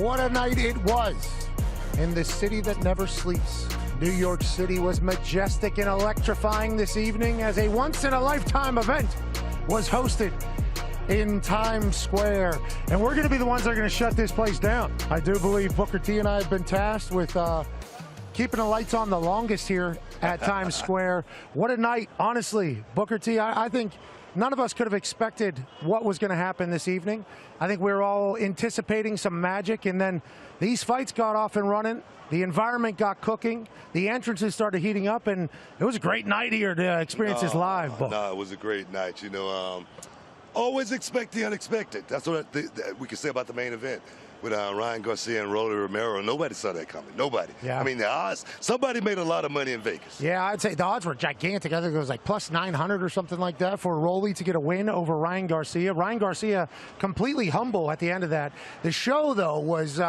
What a night it was in the city that never sleeps. New York City was majestic and electrifying this evening as a once-in-a-lifetime event was hosted in Times Square. And we're going to be the ones that are going to shut this place down. I do believe Booker T and I have been tasked with keeping the lights on the longest here at Times Square. What a night, honestly. Booker T, I think none of us could have expected what was going to happen this evening. I think we were all anticipating some magic, and then these fights got off and running. The environment got cooking. The entrances started heating up, and it was a great night here to experience this live. No, it was a great night. You know, always expect the unexpected. That's what we can say about the main event with Ryan Garcia and Rolly Romero. Nobody saw that coming. Nobody. Yeah. I mean, the odds, somebody made a lot of money in Vegas. Yeah, I'd say the odds were gigantic. I think it was like plus 900 or something like that for Rolly to get a win over Ryan Garcia. Ryan Garcia completely humble at the end of that. The show, though, was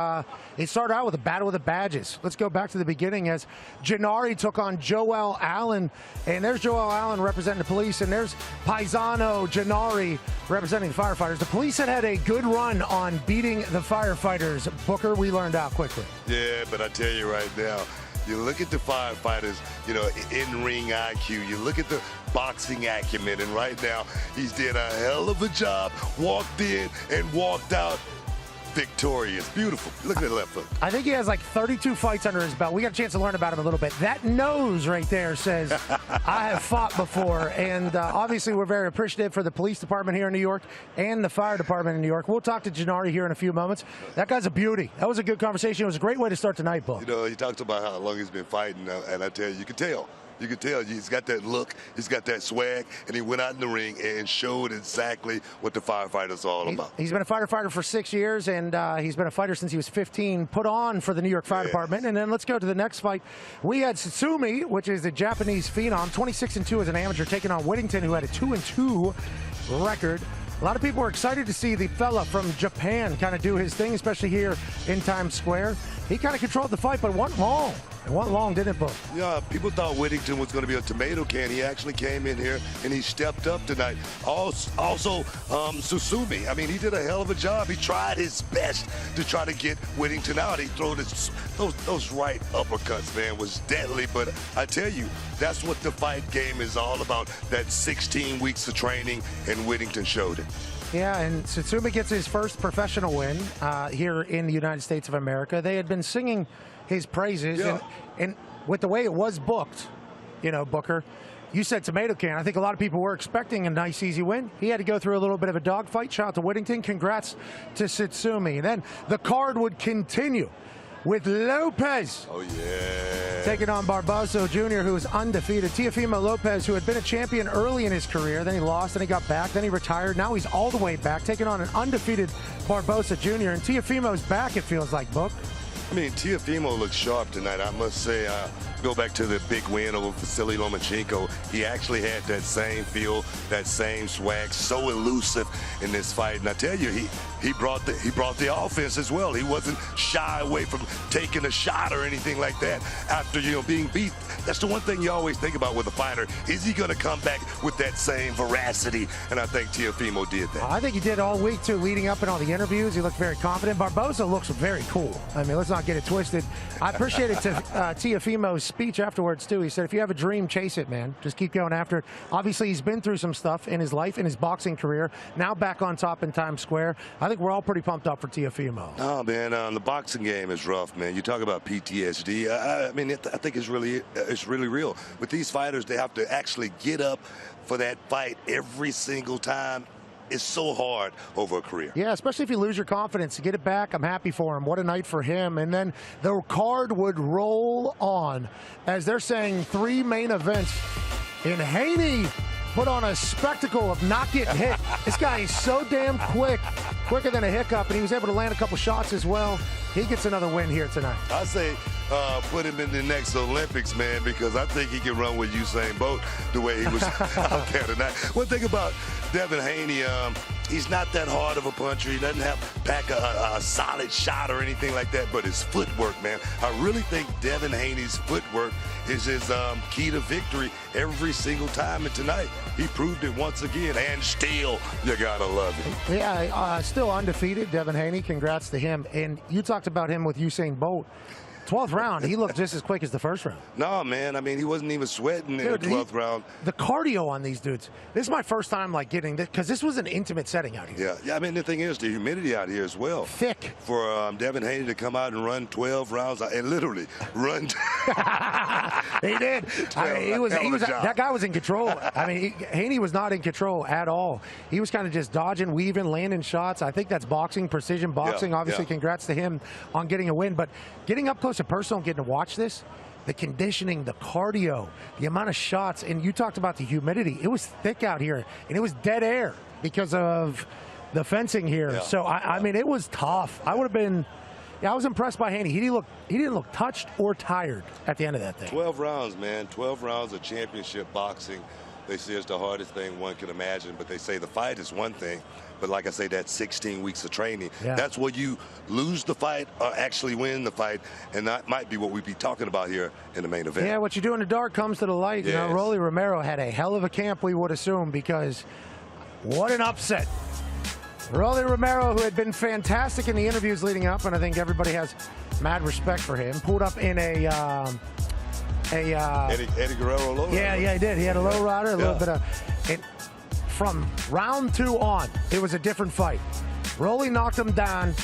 it started out with a battle of the badges. Let's go back to the beginning as Gennari took on Joel Allen. And there's Joel Allen representing the police, and there's Paisano Gennari representing the firefighters. The police had a good run on beating the firefighters. Booker, we learned out quickly. Yeah, but I tell you right now, you look at the firefighters, you know, in-ring IQ, you look at the boxing acumen, and right now he's did a hell of a job, walked in and walked out victorious. Beautiful. Look at that left foot. I think he has like 32 fights under his belt. We got a chance to learn about him a little bit. That nose right there says, I have fought before. And obviously we're very appreciative for the police department here in New York and the fire department in New York. We'll talk to Gennari here in a few moments. That guy's a beauty. That was a good conversation. It was a great way to start tonight, Bo. You know, he talks about how long he's been fighting, and I tell you, you can tell. You can tell he's got that look, he's got that swag, and he went out in the ring and showed exactly what the firefighters are all about. He's been a fighter for 6 years, and he's been a fighter since he was 15, put on for the New York Fire Department. And then let's go to the next fight. We had Tsutsumi, which is the Japanese phenom, 26-2 as an amateur, taking on Whittington, who had a 2-2 record. A lot of people were excited to see the fella from Japan kind of do his thing, especially here in Times Square. He kind of controlled the fight, but it wasn't long. It wasn't long, didn't it, Bo? Yeah, people thought Whittington was going to be a tomato can. He actually came in here and he stepped up tonight. Also, Tsutsumi, I mean, he did a hell of a job. He tried his best to try to get Whittington out. He threw those right uppercuts, man, was deadly. But I tell you, that's what the fight game is all about, that 16 weeks of training, and Whittington showed it. Yeah, and Tsutsumi gets his first professional win here in the United States of America. They had been singing his praises, and with the way it was booked, you know, Booker, you said tomato can. I think a lot of people were expecting a nice, easy win. He had to go through a little bit of a dogfight. Shout out to Whittington. Congrats to Tsutsumi. And then the card would continue with Lopez. Oh, yeah. Taking on Barbosa Jr., who is undefeated. Teofimo Lopez, who had been a champion early in his career. Then he lost, then he got back, then he retired. Now he's all the way back, taking on an undefeated Barbosa Jr. And Teofimo's back, it feels like, Book. I mean, Teofimo looks sharp tonight. I must say, go back to the big win over Vasily Lomachenko. He actually had that same feel, that same swag, so elusive in this fight. And I tell you, he brought the offense as well. He wasn't shy away from taking a shot or anything like that after, you know, being beat. That's the one thing you always think about with a fighter. Is he going to come back with that same veracity? And I think Teofimo did that. I think he did all week, too, leading up in all the interviews. He looked very confident. Barbosa looks very cool. I mean, let's not get it twisted. I appreciated Teofimo's speech afterwards, too. He said, if you have a dream, chase it, man. Just keep going after it. Obviously, he's been through some stuff in his life, in his boxing career. Now back on top in Times Square. I think we're all pretty pumped up for Teofimo. Oh, man, the boxing game is rough, man. You talk about PTSD. I mean, I think it's really real. With these fighters, they have to actually get up for that fight every single time. It's so hard over a career. Yeah, especially if you lose your confidence. To get it back, I'm happy for him. What a night for him. And then the card would roll on as they're saying 3 main events. And Haney put on a spectacle of not getting hit. This guy is so damn quicker than a hiccup, and he was able to land a couple shots as well. He gets another win here tonight. I say put him in the next Olympics, man, because I think he can run with Usain Bolt the way he was out there tonight. One thing about Devin Haney, He's not that hard of a puncher. He doesn't pack a solid shot or anything like that, but his footwork, man. I really think Devin Haney's footwork is his key to victory every single time. And tonight, he proved it once again. And still, you got to love it. Yeah, still undefeated, Devin Haney. Congrats to him. And you talked about him with Usain Bolt. 12th round, he looked just as quick as the first round. No, man. I mean, he wasn't even sweating in the 12th round. The cardio on these dudes. This is my first time like getting this, because this was an intimate setting out here. Yeah. I mean, the thing is, the humidity out here as well. Thick. For Devin Haney to come out and run 12 rounds and literally run. He did. That guy was in control. I mean, Haney was not in control at all. He was kind of just dodging, weaving, landing shots. I think that's boxing, precision boxing. Yeah, Obviously, congrats to him on getting a win. But getting up close and personal and getting to watch this, the conditioning, the cardio, the amount of shots, and you talked about the humidity. It was thick out here, and it was dead air because of the fencing here. Yeah. So, I mean, it was tough. I would have been... Yeah, I was impressed by Haney. He didn't look touched or tired at the end of that thing. 12 rounds, man. 12 rounds of championship boxing. They say it's the hardest thing one can imagine, but they say the fight is one thing. But like I say, that's 16 weeks of training. Yeah. That's where you lose the fight or actually win the fight, and that might be what we'd be talking about here in the main event. Yeah, what you do in the dark comes to the light. Yes. You know, Rolly Romero had a hell of a camp, we would assume, because what an upset. Rolly Romero, who had been fantastic in the interviews leading up, and I think everybody has mad respect for him, pulled up in a Eddie Guerrero low rider. Yeah, he did. He had a low rider, a little bit of. From round 2 on, it was a different fight. Rolly knocked him down.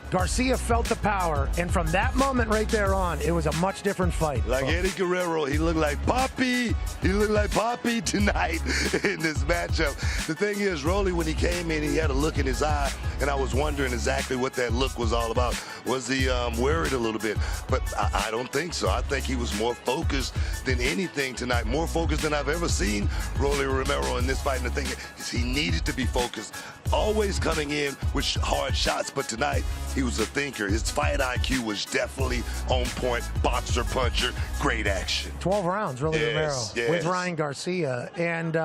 Garcia felt the power, and from that moment right there on, it was a much different fight. Like Eddie Guerrero, he looked like Poppy. He looked like Poppy tonight in this matchup. The thing is, Rolly, when he came in, he had a look in his eye, and I was wondering exactly what that look was all about. Was he worried a little bit? But I don't think so. I think he was more focused than anything tonight, more focused than I've ever seen Rolly Romero in this fight. And the thing is, he needed to be focused, always coming in with hard shots, but tonight, he was a thinker. His fight IQ was definitely on point. Boxer, puncher, great action. 12 rounds, Rolly Romero, with Ryan Garcia. And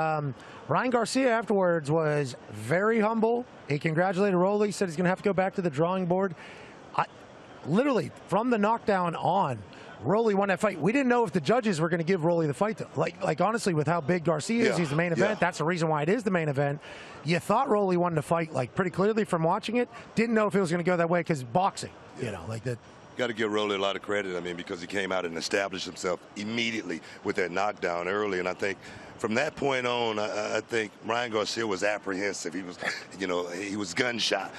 Ryan Garcia afterwards was very humble. He congratulated Rolly, said he's going to have to go back to the drawing board. Literally, from the knockdown on, Rolly won that fight. We didn't know if the judges were going to give Rolly the fight. Like honestly, with how big Garcia is, he's the main event. That's the reason why it is the main event. You thought Rolly won the fight, like pretty clearly from watching it. Didn't know if it was going to go that way because boxing, you know, like that. Got to give Rolly a lot of credit, I mean, because he came out and established himself immediately with that knockdown early. And I think from that point on, I think Ryan Garcia was apprehensive. He was, you know, he was gunshot.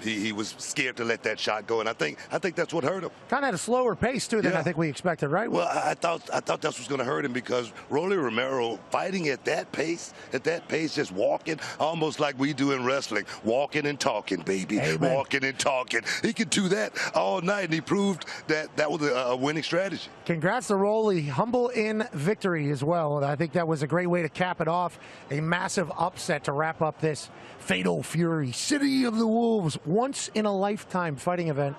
He was scared to let that shot go, and I think that's what hurt him. Kind of had a slower pace too than I think we expected, right? Well, I thought that's what's going to hurt him, because Rolly Romero fighting at that pace, just walking, almost like we do in wrestling, walking and talking, baby, walking and talking. He could do that all night, and he proved that was a winning strategy. Congrats to Rolly, humble in victory as well. And I think that was a great way to cap it off. A massive upset to wrap up this Fatal Fury City of the Wolves once in a lifetime fighting event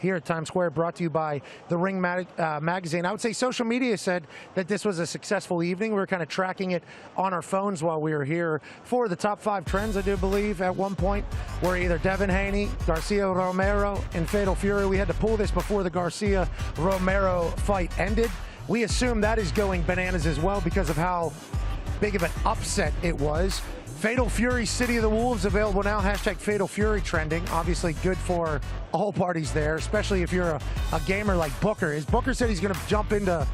here at Times Square, brought to you by the Ring magazine. I would say social media said that this was a successful evening. We were kind of tracking it on our phones while we were here. 4 of the top 5 trends, I do believe, at one point were either Devin Haney, Garcia Romero, and Fatal Fury. We had to pull this before the Garcia Romero fight ended. We assume that is going bananas as well because of how big of an upset it was. Fatal Fury City of the Wolves available now. Hashtag Fatal Fury trending. Obviously good for all parties there, especially if you're a gamer like Booker. Booker said he's going to jump into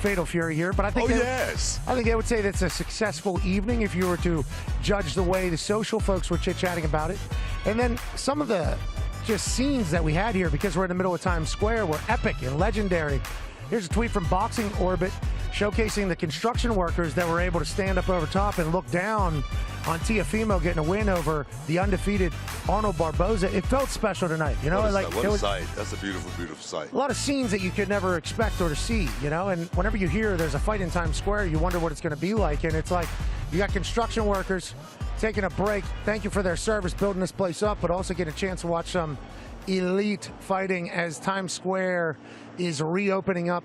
Fatal Fury here, but I think I think they would say that's a successful evening if you were to judge the way the social folks were chit-chatting about it. And then some of the just scenes that we had here, because we're in the middle of Times Square, were epic and legendary. Here's a tweet from Boxing Orbit showcasing the construction workers that were able to stand up over top and look down on Teofimo getting a win over the undefeated Arnold Barboza. It felt special tonight, you know. What a sight! That's a beautiful, beautiful sight. A lot of scenes that you could never expect or to see, you know. And whenever you hear there's a fight in Times Square, you wonder what it's going to be like. And it's like you got construction workers taking a break. Thank you for their service building this place up, but also get a chance to watch some elite fighting as Times Square is reopening up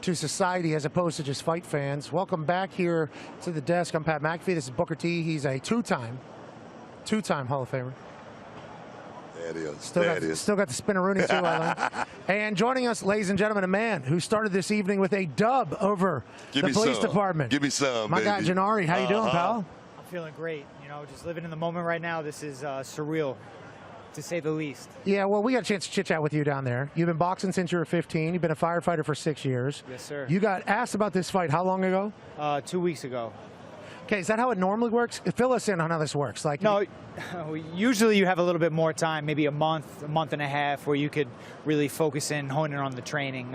to society as opposed to just fight fans. Welcome back here to the desk. I'm Pat McAfee. This is Booker T. He's a 2-time Two-time Hall of Famer. There it is. Still got the spinneroonie too, I learned. And joining us, ladies and gentlemen, a man who started this evening with a dub over the police department. Give me some, My guy, baby. Janari. How you doing, pal? I'm feeling great. You know, just living in the moment right now. This is surreal, to say the least. Yeah, well, we got a chance to chit-chat with you down there. You've been boxing since you were 15. You've been a firefighter for 6 years. Yes, sir. You got asked about this fight how long ago? 2 weeks ago. Okay, is that how it normally works? Fill us in on how this works. Like, No, usually you have a little bit more time, maybe a month and a half, where you could really focus in, hone in on the training.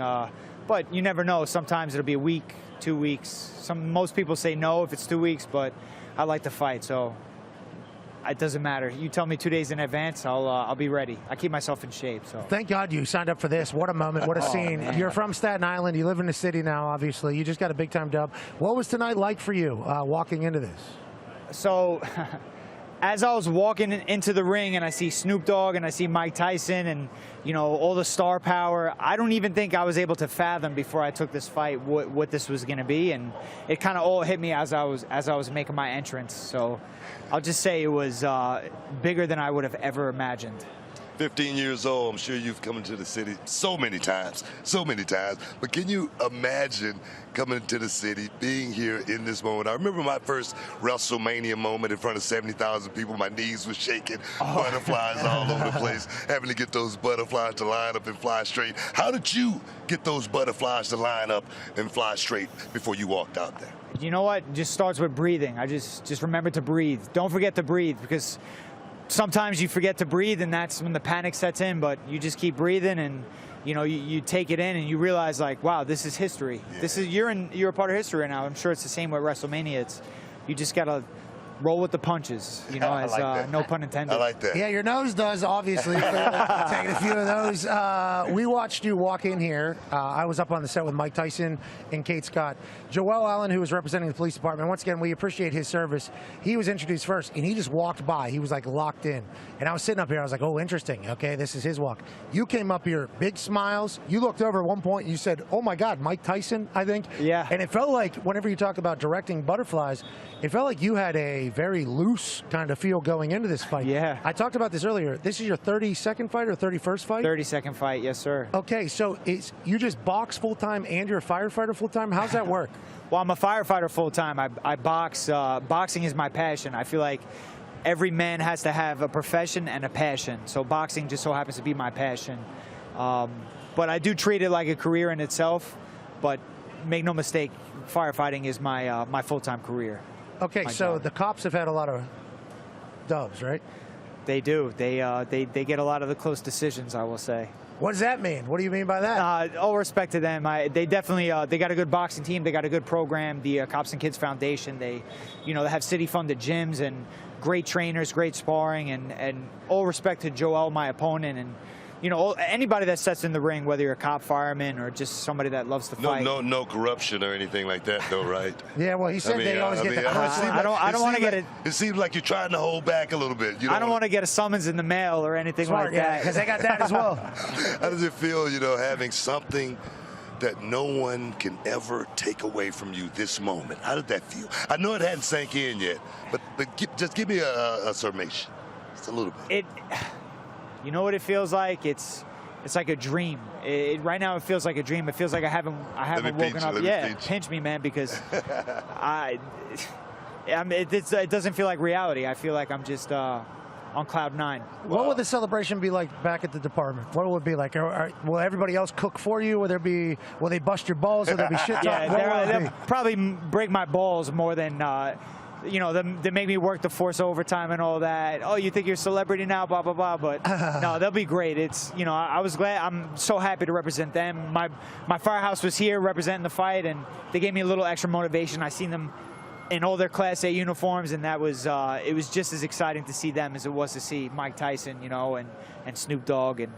But you never know. Sometimes it'll be a week, 2 weeks. Most people say no if it's 2 weeks, but I like to fight, so it doesn't matter. You tell me 2 days in advance, I'll be ready. I keep myself in shape. So thank God you signed up for this. What a moment. What a scene. Man. You're from Staten Island. You live in the city now, obviously. You just got a big-time dub. What was tonight like for you walking into this? So as I was walking into the ring and I see Snoop Dogg and I see Mike Tyson and, you know, all the star power, I don't even think I was able to fathom before I took this fight what this was going to be. And it kind of all hit me as I was making my entrance. So I'll just say it was bigger than I would have ever imagined. 15 years old, I'm sure you've come into the city so many times. But can you imagine coming into the city, being here in this moment? I remember my first WrestleMania moment in front of 70,000 people. My knees were shaking, butterflies all over the place, having to get those butterflies to line up and fly straight. How did you get those butterflies to line up and fly straight before you walked out there? You know what? It just starts with breathing. I just remember to breathe. Don't forget to breathe, because sometimes you forget to breathe and that's when the panic sets in, but you just keep breathing and you know you take it in and you realize, like, wow, this is history. Yeah. This is you're a part of history right now. I'm sure it's the same with WrestleMania. You just gotta roll with the punches, you know, as like no pun intended. I like that. Yeah, your nose does, obviously. Taking a few of those. We watched you walk in here. I was up on the set with Mike Tyson and Kate Scott. Joel Allen, who was representing the police department, once again, we appreciate his service. He was introduced first, and he just walked by. He was, like, locked in. And I was sitting up here. I was like, oh, interesting. Okay, this is his walk. You came up here, big smiles. You looked over at one point, and you said, oh, my God, Mike Tyson, I think. Yeah. And it felt like, whenever you talk about directing butterflies, it felt like you had a very loose kind of feel going into this fight. Yeah. I talked about this earlier. This is your 32nd fight or 31st fight? 32nd fight, yes, sir. Okay, so you just box full-time and you're a firefighter full-time? How's that work? Well, I'm a firefighter full-time. I box. Boxing is my passion. I feel like every man has to have a profession and a passion. So boxing just so happens to be my passion. But I do treat it like a career in itself. But make no mistake, firefighting is my full-time career. Okay, so the cops have had a lot of dubs, right? They do. They get a lot of the close decisions, I will say. What does that mean? What do you mean by that? All respect to them. They definitely they got a good boxing team. They got a good program. The Cops and Kids Foundation. They have city-funded gyms and great trainers, great sparring, and all respect to Joel, my opponent, and anybody that sets in the ring, whether you're a cop, fireman, or just somebody that loves to fight. No corruption or anything like that, though, right? Yeah, well, he said they always get the cops. I don't want to get it. It seems like you're trying to hold back a little bit. I don't want to get a summons in the mail or anything like that. Because they got that as well. How does it feel, having something that no one can ever take away from you this moment? How did that feel? I know it hadn't sank in yet, but just give me a summation. Just a little bit. You know what it feels like? It's like a dream. Right now, it feels like a dream. It feels like I haven't woken up. Yeah, pinch me, man, because it doesn't feel like reality. I feel like I'm just on cloud 9. What would the celebration be like back at the department? What would it be like? Will everybody else cook for you? Will they bust your balls? Will there be shit talk? Yeah, they'll probably break my balls more than. They make me work the force overtime and all that. Oh, you think you're a celebrity now, blah, blah, blah. But no, they'll be great. It's, I was glad. I'm so happy to represent them. My firehouse was here representing the fight, and they gave me a little extra motivation. I seen them in all their Class A uniforms, and that was, it was just as exciting to see them as it was to see Mike Tyson, and Snoop Dogg. And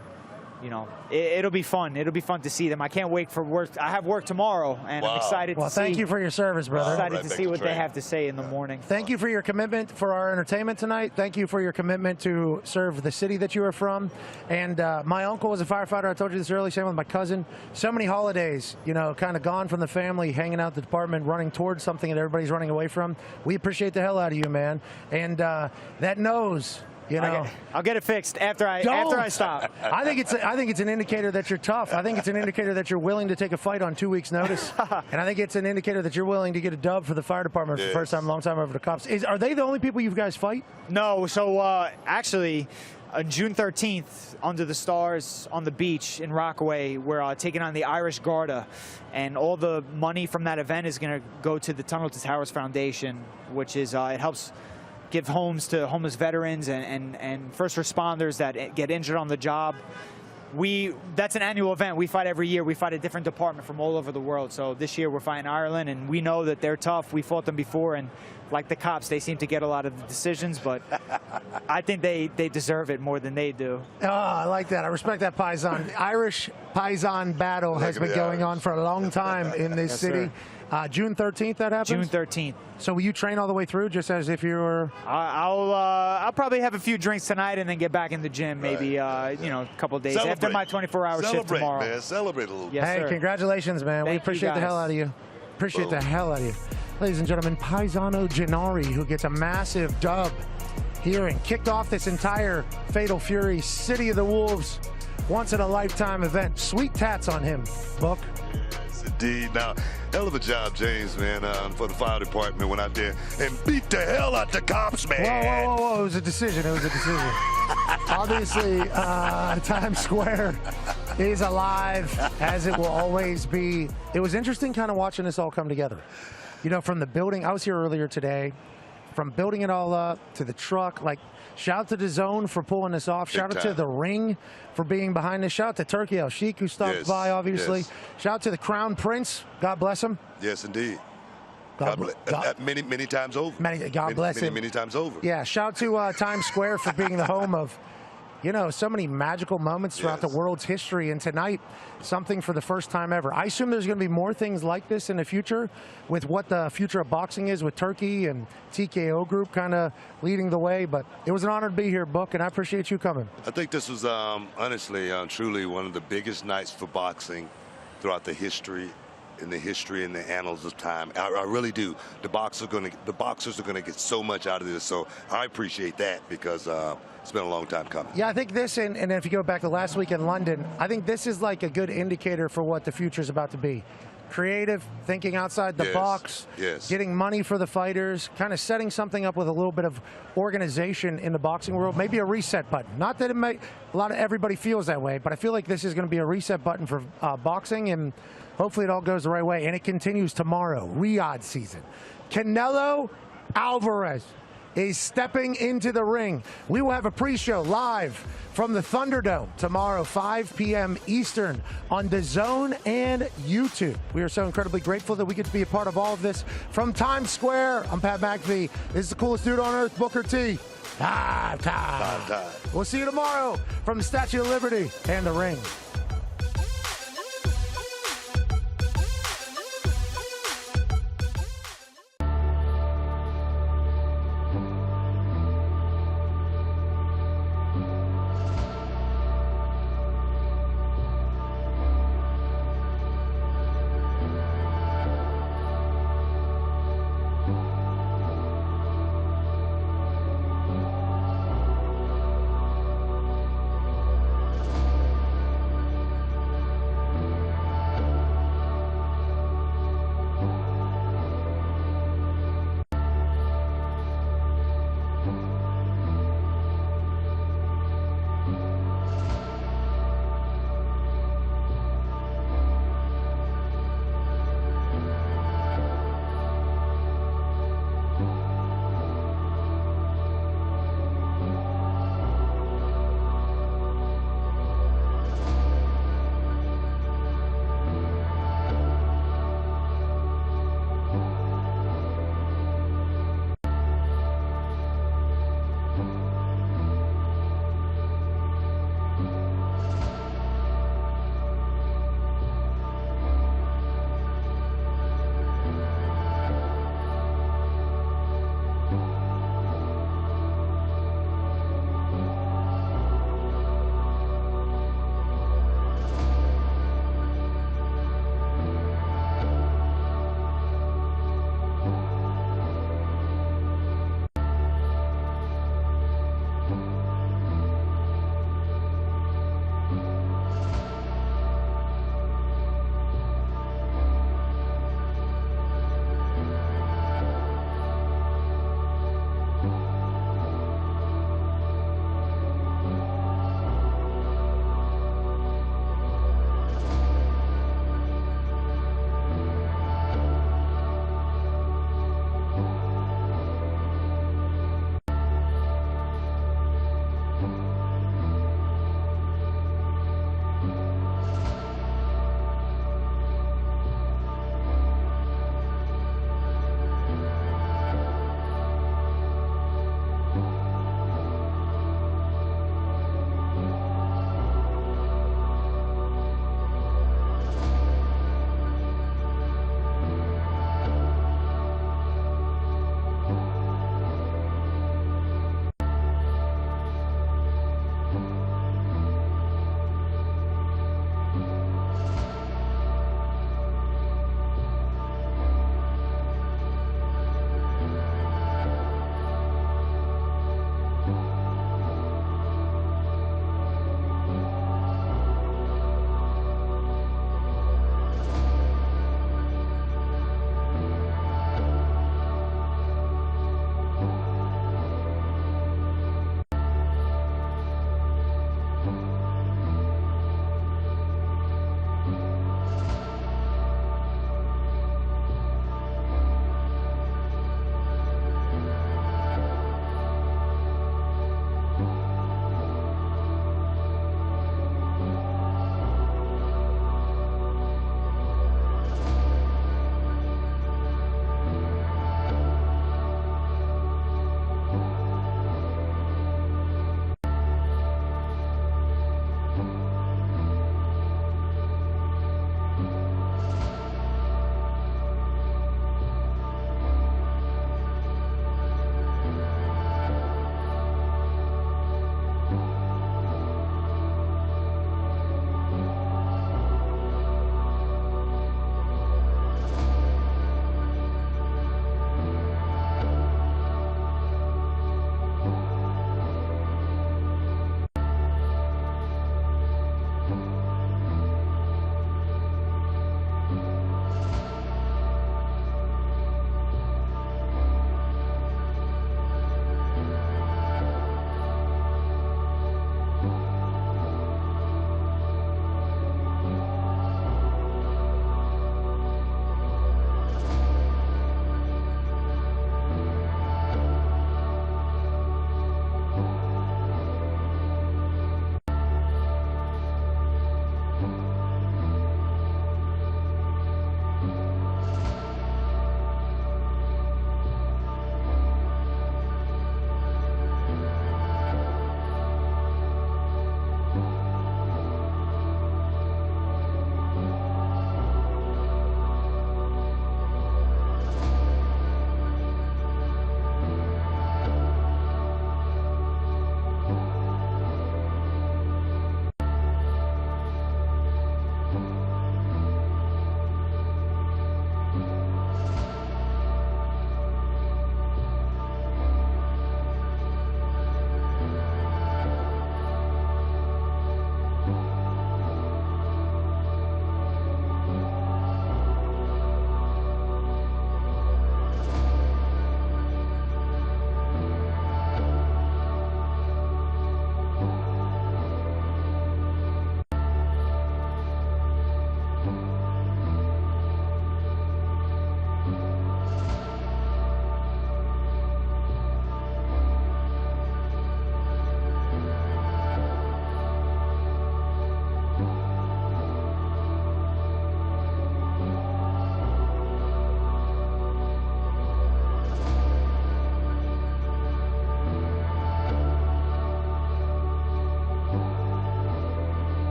you know, it'll be fun. It'll be fun to see them. I can't wait for work. I have work tomorrow, and I'm excited to see. Well, thank you for your service, brother. Excited to see what they have to say in the morning. Thank you for your commitment for our entertainment tonight. Thank you for your commitment to serve the city that you are from. And my uncle was a firefighter. I told you this earlier, same with my cousin. So many holidays, you know, kind of gone from the family, hanging out the department, running towards something that everybody's running away from. We appreciate the hell out of you, man. And that nose. You know, I'll get it fixed after I stop. I think it's an indicator that you're tough. I think it's an indicator that you're willing to take a fight on 2 weeks' notice, and I think it's an indicator that you're willing to get a dub for the fire department for the first time in a long time over the cops. Are they the only people you guys fight? No. So actually, June 13th, under the stars on the beach in Rockaway, we're taking on the Irish Garda, and all the money from that event is going to go to the Tunnel to Towers Foundation, which is it helps give homes to homeless veterans and first responders that get injured on the job. That's an annual event. We fight every year. We fight a different department from all over the world. So this year we're fighting Ireland, and we know that they're tough. We fought them before, and like the cops, they seem to get a lot of the decisions, but I think they deserve it more than they do. Oh, I like that. I respect that Paisan. Irish Paisan battle has been going on for a long time in this city. June 13th, that happens? June 13th. So will you train all the way through, just as if you were? I'll probably have a few drinks tonight and then get back in the gym, maybe you know, a couple of days after my 24-hour shift tomorrow. Man. Celebrate a little. Yes, hey, sir. Congratulations, man. We appreciate the hell out of you. Appreciate the hell out of you. Ladies and gentlemen, Paisano Gennari, who gets a massive dub here and kicked off this entire Fatal Fury City of the Wolves once-in-a-lifetime event. Sweet tats on him, Book. Yes, indeed. Now, hell of a job, James, man, for the fire department. Went out there and beat the hell out the cops, man. Whoa. It was a decision. Obviously, Times Square is alive, as it will always be. It was interesting kind of watching this all come together. You know, from the building, I was here earlier today, from building it all up to the truck, like, shout out to the Zone for pulling this off. Shout out to the Ring for being behind this. Shout out to Turkey El Sheikh, who stopped by, obviously. Shout out to the Crown Prince. God bless him. Yes, indeed. Many times over. God bless him. Many times over. Yeah, shout out to Times Square for being the home of, you know, so many magical moments throughout the world's history. And tonight, something for the first time ever. I assume there's going to be more things like this in the future with what the future of boxing is with Turkey and TKO Group kind of leading the way. But it was an honor to be here, Book, and I appreciate you coming. I think this was honestly, truly one of the biggest nights for boxing throughout the history. In the annals of time. I really do. The boxers are gonna get so much out of this. So I appreciate that, because it's been a long time coming. Yeah, I think this, and if you go back to last week in London, I think this is like a good indicator for what the future is about to be. Creative, thinking outside the box, getting money for the fighters, kind of setting something up with a little bit of organization in the boxing world, maybe a reset button. Not that everybody feels that way, but I feel like this is going to be a reset button for boxing, and hopefully it all goes the right way. And it continues tomorrow, Riyadh season. Canelo Alvarez is stepping into the ring. We will have a pre-show live from the Thunderdome tomorrow, 5 p.m. Eastern on DAZN and YouTube. We are so incredibly grateful that we get to be a part of all of this. From Times Square, I'm Pat McAfee. This is the coolest dude on earth, Booker T. Time. We'll see you tomorrow from the Statue of Liberty and the Ring.